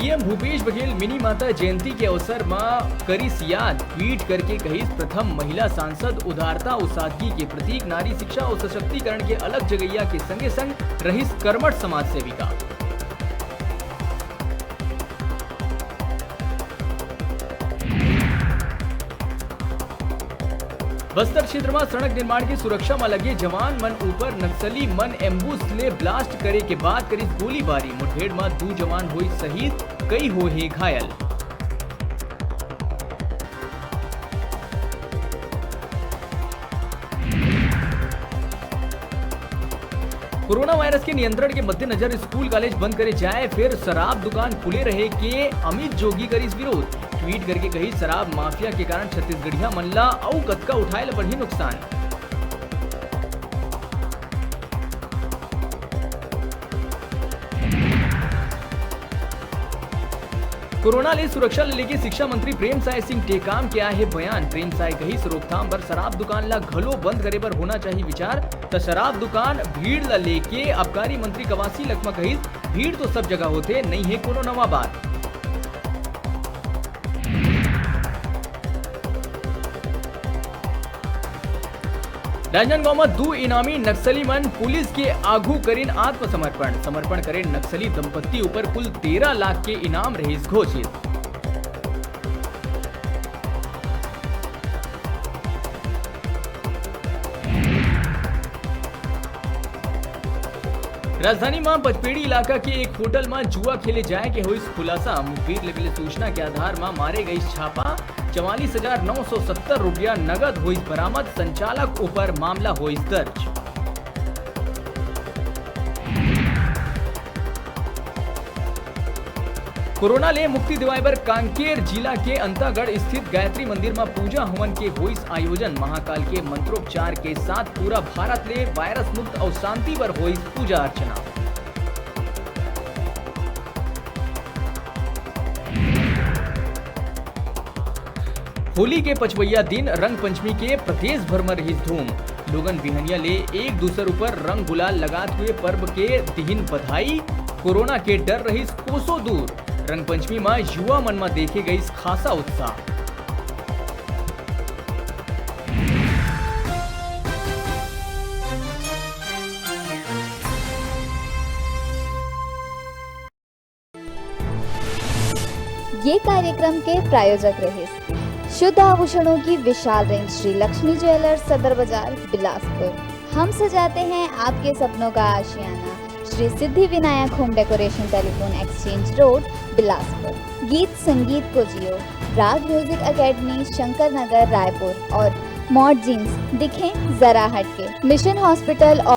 CM Bhupesh Baghel mini माता जयंती के अवसर में करीस याद ट्वीट करके कही प्रथम महिला सांसद उदारता और सादगी के प्रतीक नारी शिक्षा और सशक्तिकरण के अलग जगैया के संगे संग रहीस कर्मठ समाज सेविका। बस्तर क्षेत्र में सड़क निर्माण की सुरक्षा में लगे जवान मन ऊपर नक्सली मन एम्बुस ले ब्लास्ट करे के बाद करीब गोलीबारी मुठभेड़ में 2 जवान हुई शहीद, कई हुए घायल। कोरोना वायरस के नियंत्रण के मद्देनजर स्कूल कॉलेज बंद करे जाए, फिर शराब दुकान खुले रहे के अमित जोगी करीस विरोध। ट्वीट करके कही शराब माफिया के कारण छत्तीसगढ़िया मनला औ कतका उठाए बढ़ी नुकसान। कोरोना ले सुरक्षा लेके शिक्षा मंत्री प्रेम साय सिंह टेकाम के आहे बयान। प्रेम साय कही रोकथाम पर शराब दुकान ला घलो बंद करे पर होना चाहिए विचार। तो शराब दुकान भीड़ ला लेके आबकारी मंत्री कवासी लखमा कही भीड़ तो सब जगह होते, नहीं है कोनो नवा बात। राजनांदगांव में 2 इनामी नक्सली मन पुलिस के आगू करीन समर्पण करे नक्सली दंपत्ति ऊपर कुल 13 लाख के इनाम रहीस घोषित। राजधानी में पचपेड़ी इलाका के एक होटल में जुआ खेले जाए के हुई खुलासा। मुखबिर लेवल सूचना के आधार में मारे गई छापा 44,970 रुपया नगद हुई बरामद। संचालक ऊपर मामला हुई दर्ज। कोरोना ले मुक्ति दिवाए पर कांकेर जिला के अंतागढ़ स्थित गायत्री मंदिर में पूजा हवन के हुई आयोजन। महाकाल के मंत्रोपचार के साथ पूरा भारत ले वायरस मुक्त और शांति पर हुई पूजा अर्चना। होली के 5वें दिन रंग पंचमी के प्रदेश भर में रही धूम। लोगन बिहनिया ले एक दूसरे ऊपर रंग गुलाल लगाते हुए पर्व के दिहिन बधाई। कोरोना के डर रही कोसों दूर। रंग पंचमी में युवा मन में देखे गई खासा उत्साह। ये कार्यक्रम के प्रायोजक रहे शुद्ध आभूषणों की विशाल रेंज श्री लक्ष्मी ज्वेलर्स सदर बाजार बिलासपुर। हम सजाते हैं आपके सपनों का आशियाना। Shri Siddhi Vinayak home decoration, telephone exchange road Bilaspur. गीत संगीत को जियो। Raag music academy, Shankar Nagar, Raipur. और मॉड जीन्स दिखें जरा हटके। मिशन हॉस्पिटल और